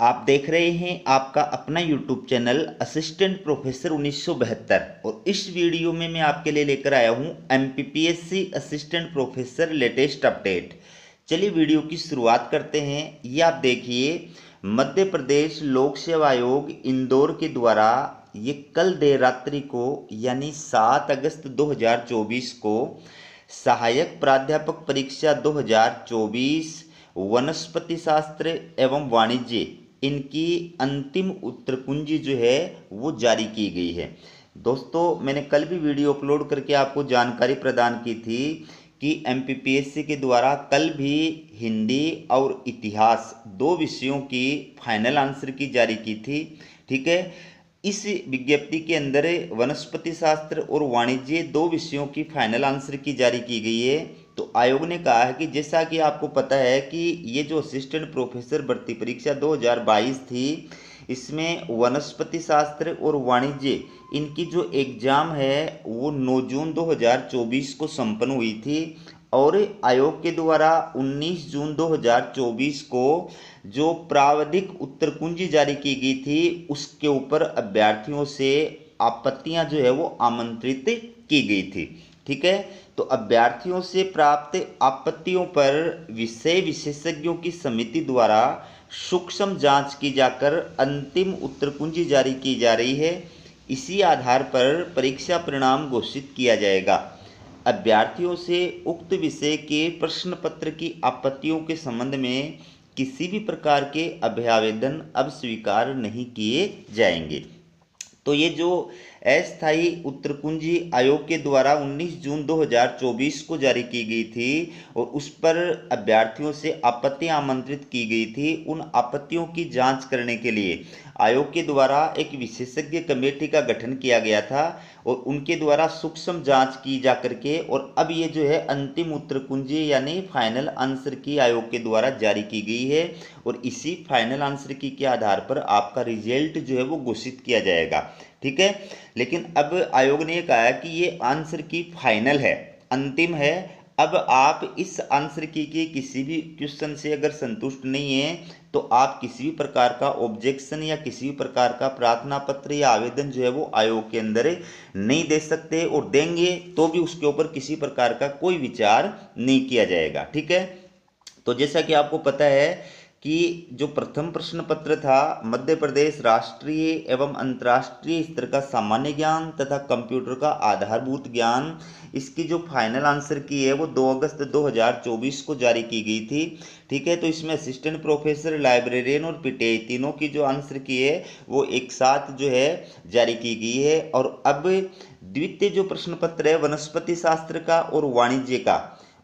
आप देख रहे हैं आपका अपना YouTube चैनल असिस्टेंट प्रोफेसर 1972 और इस वीडियो में मैं आपके लिए लेकर आया हूं MPPSC assistant professor latest update. चलिए वीडियो की शुरुआत करते हैं। ये आप देखिए, मध्य प्रदेश लोक सेवा आयोग इंदौर के द्वारा ये कल देर रात्रि को यानी 7 अगस्त 2024 को सहायक प्राध्यापक परीक्षा 2024 वनस्पति शास्त्र एवं वाणिज्य इनकी अंतिम उत्तर कुंजी जो है वो जारी की गई है। दोस्तों, मैंने कल भी वीडियो अपलोड करके आपको जानकारी प्रदान की थी कि MPPSC के द्वारा कल भी हिंदी और इतिहास दो विषयों की फाइनल आंसर की जारी की थी। ठीक है, इस विज्ञप्ति के अंदर वनस्पति शास्त्र और वाणिज्य दो विषयों की फाइनल आंसर की जारी की गई है। तो आयोग ने कहा है कि जैसा कि आपको पता है कि ये जो असिस्टेंट प्रोफेसर भर्ती परीक्षा 2022 थी, इसमें वनस्पति शास्त्र और वाणिज्य इनकी जो एग्ज़ाम है वो 9 जून 2024 को संपन्न हुई थी और आयोग के द्वारा 19 जून 2024 को जो प्रावधिक उत्तर कुंजी जारी की गई थी उसके ऊपर अभ्यर्थियों से आपत्तियां जो है वो आमंत्रित की गई थी। ठीक है, तो अभ्यर्थियों से प्राप्त आपत्तियों पर विषय विशेषज्ञों की समिति द्वारा सूक्ष्म जांच की जाकर अंतिम उत्तर कुंजी जारी की जा रही है। इसी आधार पर परीक्षा परिणाम घोषित किया जाएगा। अभ्यर्थियों से उक्त विषय के प्रश्न पत्र की आपत्तियों के संबंध में किसी भी प्रकार के अभ्यावेदन अब स्वीकार नहीं किए जाएंगे। तो ये जो अस्थायी उत्तर कुंजी आयोग के द्वारा 19 जून 2024 को जारी की गई थी और उस पर अभ्यर्थियों से आपत्तियां आमंत्रित की गई थी, उन आपत्तियों की जांच करने के लिए आयोग के द्वारा एक विशेषज्ञ कमेटी का गठन किया गया था और उनके द्वारा सूक्ष्म जांच की जा करके और अब ये जो है अंतिम उत्तर कुंजी यानी फाइनल आंसर की आयोग के द्वारा जारी की गई है और इसी फाइनल आंसर की के आधार पर आपका रिजल्ट जो है वो घोषित किया जाएगा। ठीक है, लेकिन अब आयोग ने कहा कि ये आंसर की फाइनल है, अंतिम है। अब आप इस आंसर की के किसी भी क्वेश्चन से अगर संतुष्ट नहीं है तो आप किसी भी प्रकार का ऑब्जेक्शन या किसी भी प्रकार का प्रार्थना पत्र या आवेदन जो है वो आयोग के अंदर नहीं दे सकते और देंगे तो भी उसके ऊपर किसी प्रकार का कोई विचार नहीं किया जाएगा। ठीक है, तो जैसा कि आपको पता है कि जो प्रथम प्रश्न पत्र था मध्य प्रदेश राष्ट्रीय एवं अंतर्राष्ट्रीय स्तर का सामान्य ज्ञान तथा कंप्यूटर का आधारभूत ज्ञान, इसकी जो फाइनल आंसर की है वो 2 अगस्त 2024 को जारी की गई थी। ठीक है, तो इसमें असिस्टेंट प्रोफेसर, लाइब्रेरियन और पीटीआई तीनों की जो आंसर की है वो एक साथ जो है जारी की गई है। और अब द्वितीय जो प्रश्न पत्र है वनस्पति शास्त्र का और वाणिज्य का,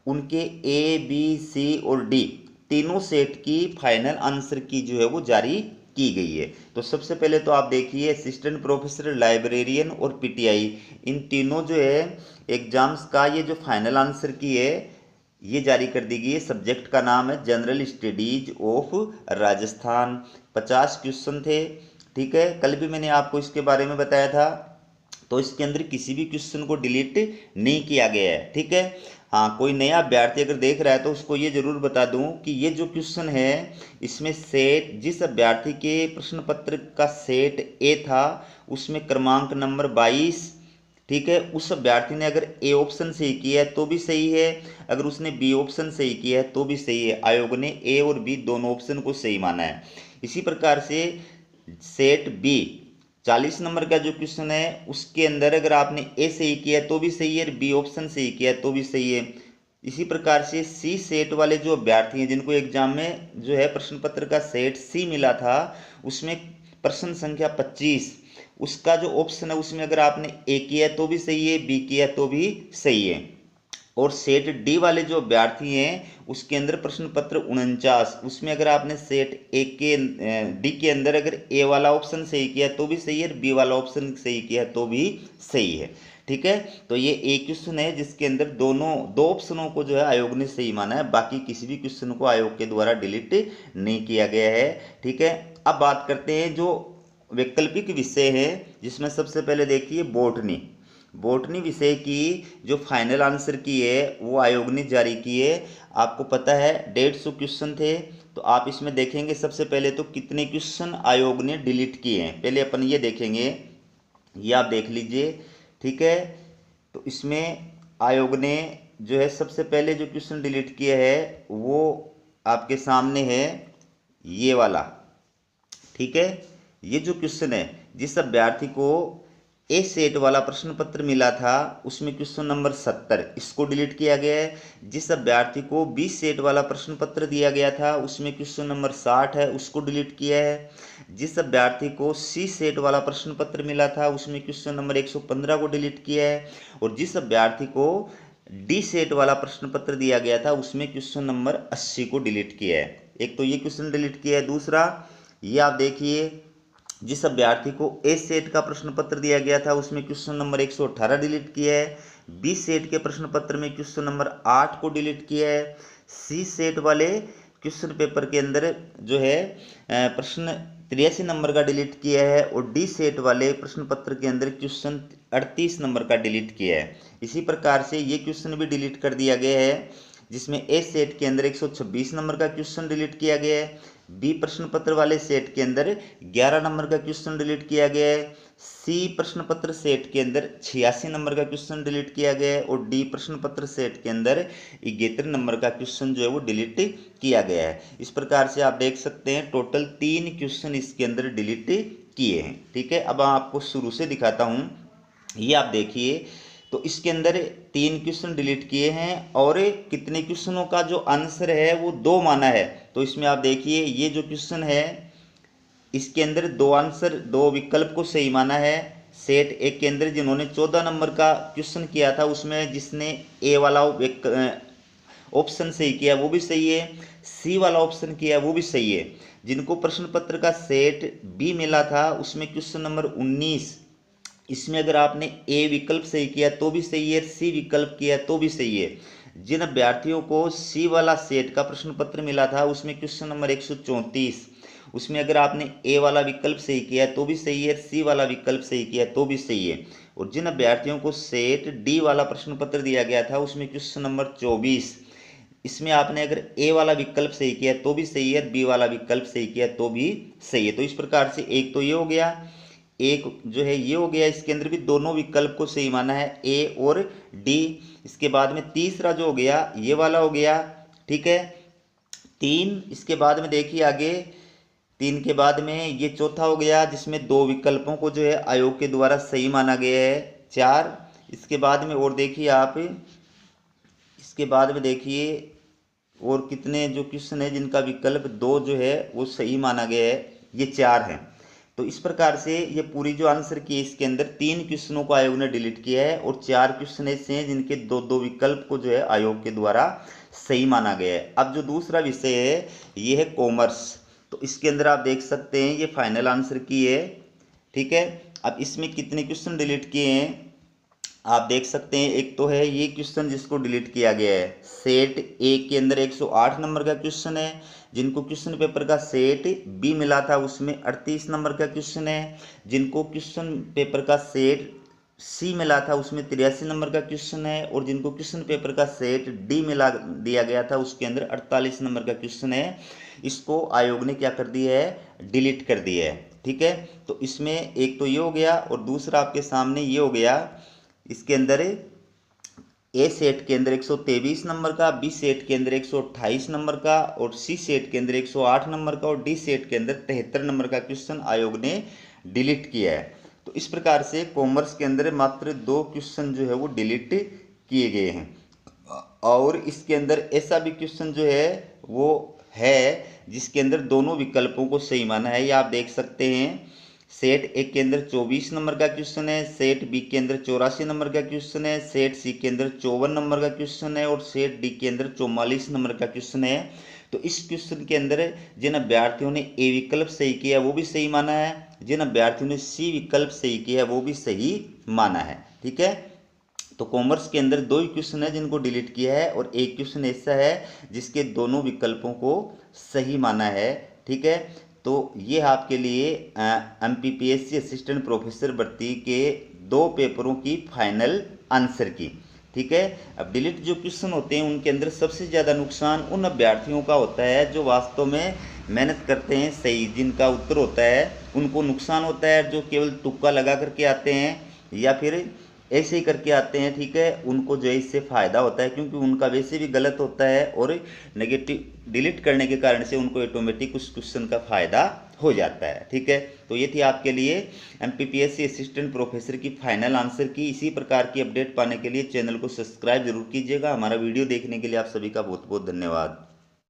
उनके A, B, C और D तीनों सेट की फाइनल आंसर की जो है वो जारी की गई है। तो सबसे पहले तो आप देखिए असिस्टेंट प्रोफेसर, लाइब्रेरियन और पीटीआई इन तीनों जो है एग्जाम्स का ये जो फाइनल आंसर की है ये जारी कर दी गई है। सब्जेक्ट का नाम है general studies of Rajasthan. 50 question थे। ठीक है, कल भी मैंने आपको इसके बारे में बताया था। तो इसके अंदर किसी भी क्वेश्चन को डिलीट नहीं किया गया है। ठीक है, हाँ, कोई नया अभ्यर्थी अगर देख रहा है तो उसको ये जरूर बता दूं कि ये जो क्वेश्चन है इसमें सेट जिस अभ्यर्थी के प्रश्न पत्र का सेट ए था उसमें क्रमांक नंबर 22, ठीक है, उस अभ्यर्थी ने अगर ए ऑप्शन सही किया है तो भी सही है, अगर उसने बी ऑप्शन सही किया है तो भी सही है। आयोग ने ए और बी दोनों ऑप्शन को सही माना है। इसी प्रकार से सेट बी 40 नंबर का जो क्वेश्चन है उसके अंदर अगर आपने ए सही किया तो भी सही है, बी ऑप्शन सही किया तो भी सही है। इसी प्रकार से सी सेट वाले जो अभ्यर्थी हैं जिनको एग्जाम में जो है प्रश्न पत्र का सेट सी मिला था उसमें प्रश्न संख्या 25 उसका जो ऑप्शन है उसमें अगर आपने ए किया तो भी सही है, बी किया तो भी सही है। और सेट डी वाले जो अभ्यर्थी हैं उसके अंदर प्रश्न पत्र 49 उसमें अगर आपने सेट ए के डी के अंदर अगर ए वाला ऑप्शन सही किया तो भी सही है, बी वाला ऑप्शन सही किया तो भी सही है। ठीक है, तो ये एक क्वेश्चन है जिसके अंदर दोनों दो ऑप्शनों को जो है आयोग ने सही माना है, बाकी किसी भी क्वेश्चन को आयोग के द्वारा डिलीट नहीं किया गया है। ठीक है, अब बात करते हैं जो वैकल्पिक विषय है जिसमें सबसे पहले देखिए बॉटनी विषय की जो फाइनल आंसर की है वो आयोग ने जारी की है। आपको पता है 150 क्वेश्चन थे, तो तो आप इसमें देखेंगे सबसे पहले तो कितने क्वेश्चन आयोग ने डिलीट किए हैं, पहले अपन ये देखेंगे, ये आप देख लीजिए, ठीक है। तो इसमें आयोग ने जो है सबसे पहले जो क्वेश्चन डिलीट किया है वो आपके सामने है, ये वाला, ठीक है। ये जो क्वेश्चन है, जिस अभ्यर्थी को ए सेट वाला प्रश्न पत्र मिला था उसमें क्वेश्चन नंबर 70, इसको डिलीट किया गया है। जिस अभ्यर्थी को बी सेट वाला प्रश्न पत्र दिया गया था उसमें क्वेश्चन नंबर 60 है, उसको डिलीट किया है। जिस अभ्यर्थी को सी सेट वाला प्रश्न पत्र मिला था उसमें क्वेश्चन नंबर 115 को डिलीट किया है। और जिस अभ्यर्थी को डी सेट वाला प्रश्न पत्र दिया गया था उसमें क्वेश्चन नंबर 80 को डिलीट किया है। एक तो ये क्वेश्चन डिलीट किया है। दूसरा ये आप देखिए, जिस अभ्यर्थी को ए सेट का प्रश्न पत्र दिया गया था उसमें क्वेश्चन नंबर 118 डिलीट किया है। बी सेट के प्रश्न पत्र में क्वेश्चन नंबर 8 को डिलीट किया है। सी सेट वाले क्वेश्चन पेपर के अंदर जो है प्रश्न 83 नंबर का डिलीट किया है। और डी सेट वाले प्रश्न पत्र के अंदर क्वेश्चन 38 नंबर का डिलीट किया है। इसी प्रकार से ये क्वेश्चन भी डिलीट कर दिया गया है, जिसमें ए सेट के अंदर 126 नंबर का क्वेश्चन डिलीट किया गया है। बी प्रश्न पत्र वाले सेट के अंदर 11 नंबर का क्वेश्चन डिलीट किया गया है। सी प्रश्न पत्र सेट के अंदर 86 नंबर का क्वेश्चन डिलीट किया गया है। और डी प्रश्न पत्र सेट के अंदर 71 नंबर का क्वेश्चन जो है वो डिलीट किया गया है। इस प्रकार से आप देख सकते हैं टोटल 3 क्वेश्चन इसके अंदर डिलीट किए हैं, ठीक है। अब आपको शुरू से दिखाता हूँ, ये आप देखिए, तो इसके अंदर 3 क्वेश्चन डिलीट किए हैं और कितने क्वेश्चनों का जो आंसर है वो 2 माना है। तो इसमें आप देखिए, ये जो क्वेश्चन है इसके अंदर 2 आंसर, 2 विकल्प को सही माना है। सेट एक के अंदर जिन्होंने 14 नंबर का क्वेश्चन किया था उसमें जिसने ए वाला ऑप्शन सही किया वो भी सही है, सी वाला ऑप्शन किया वो भी सही है। जिनको प्रश्न पत्र का सेट बी मिला था उसमें क्वेश्चन नंबर 19, इसमें अगर आपने ए विकल्प सही किया तो भी सही है, सी विकल्प किया तो भी सही है। जिन अभ्यर्थियों को सी वाला सेट का प्रश्न पत्र मिला था उसमें क्वेश्चन नंबर 134, उसमें अगर आपने ए वाला विकल्प सही किया तो भी सही है, सी वाला विकल्प सही किया तो भी सही है। और जिन अभ्यर्थियों को सेट डी वाला प्रश्न पत्र दिया गया था उसमें क्वेश्चन नंबर 24, इसमें आपने अगर ए वाला विकल्प सही किया तो भी सही है, बी वाला विकल्प सही किया तो भी सही है। तो इस प्रकार से एक तो ये हो गया, एक जो है ये हो गया, इसके अंदर भी दोनों विकल्प को सही माना है, ए और डी। इसके बाद में तीसरा जो हो गया ये वाला हो गया, ठीक है 3। इसके बाद में देखिए आगे 3 के बाद में ये चौथा हो गया जिसमें 2 विकल्पों को जो है आयोग के द्वारा सही माना गया है, 4। इसके बाद में और देखिए आप, इसके बाद में देखिए और कितने जो क्वेश्चन है जिनका विकल्प 2 जो है वो सही माना गया है, ये 4 हैं। तो इस प्रकार से ये पूरी जो आंसर की है इसके अंदर 3 क्वेश्चनों को आयोग ने डिलीट किया है और 4 क्वेश्चन ऐसे हैं जिनके 2 विकल्प को जो है आयोग के द्वारा सही माना गया है। अब जो दूसरा विषय है ये है कॉमर्स, तो इसके अंदर आप देख सकते हैं ये फाइनल आंसर की है, ठीक है। अब इसमें कितने क्वेश्चन डिलीट किए हैं आप देख सकते हैं। एक तो है ये क्वेश्चन जिसको डिलीट किया गया है, सेट ए के अंदर 108 नंबर का क्वेश्चन है। जिनको क्वेश्चन पेपर का सेट बी मिला था उसमें 38 नंबर का क्वेश्चन है। जिनको क्वेश्चन पेपर का सेट सी मिला था उसमें 83 नंबर का क्वेश्चन है। और जिनको क्वेश्चन पेपर का सेट डी मिला दिया गया था उसके अंदर 48 नंबर का क्वेश्चन है। इसको आयोग ने क्या कर दिया है, डिलीट कर दिया है, ठीक है। तो इसमें एक तो ये हो गया और दूसरा आपके सामने ये हो गया, इसके अंदर ए सेट के अंदर 123 नंबर का, बी सेट के अंदर 128 नंबर का और सी सेट के अंदर 108 नंबर का और डी सेट के अंदर 73 नंबर का क्वेश्चन आयोग ने डिलीट किया है। तो इस प्रकार से कॉमर्स के अंदर मात्र 2 क्वेश्चन जो है वो डिलीट किए गए हैं। और इसके अंदर ऐसा भी क्वेश्चन जो है वो है जिसके अंदर दोनों विकल्पों को सही माना है, ये आप देख सकते हैं। सेट ए के अंदर 24 नंबर का क्वेश्चन है, सेट बी के अंदर 84 नंबर का क्वेश्चन है, सेट सी के अंदर 54 नंबर का क्वेश्चन है और सेट डी के अंदर 44 नंबर का क्वेश्चन है। तो इस क्वेश्चन के अंदर जिन अभ्यर्थियों ने ए विकल्प सही किया वो भी सही माना है, जिन अभ्यर्थियों ने सी विकल्प सही किया वो भी सही माना है, ठीक है। तो कॉमर्स के अंदर 2 ही क्वेश्चन है जिनको डिलीट किया है और एक क्वेश्चन ऐसा है जिसके दोनों विकल्पों को सही माना है, ठीक है। तो ये आपके लिए MPPSC असिस्टेंट प्रोफेसर भर्ती के 2 पेपरों की फाइनल आंसर की, ठीक है। अब डिलीट जो क्वेश्चन होते हैं उनके अंदर सबसे ज़्यादा नुकसान उन अभ्यर्थियों का होता है जो वास्तव में मेहनत करते हैं, सही जिनका उत्तर होता है उनको नुकसान होता है। जो केवल तुक्का लगा करके आते हैं या फिर ऐसे ही करके आते हैं, ठीक है, उनको जो है इससे फ़ायदा होता है क्योंकि उनका वैसे भी गलत होता है और नेगेटिव डिलीट करने के कारण से उनको ऑटोमेटिक उस क्वेश्चन का फ़ायदा हो जाता है। ठीक है, तो ये थी आपके लिए एमपीपीएससी असिस्टेंट प्रोफेसर की फाइनल आंसर की। इसी प्रकार की अपडेट पाने के लिए चैनल को सब्सक्राइब जरूर कीजिएगा। हमारा वीडियो देखने के लिए आप सभी का बहुत बहुत धन्यवाद।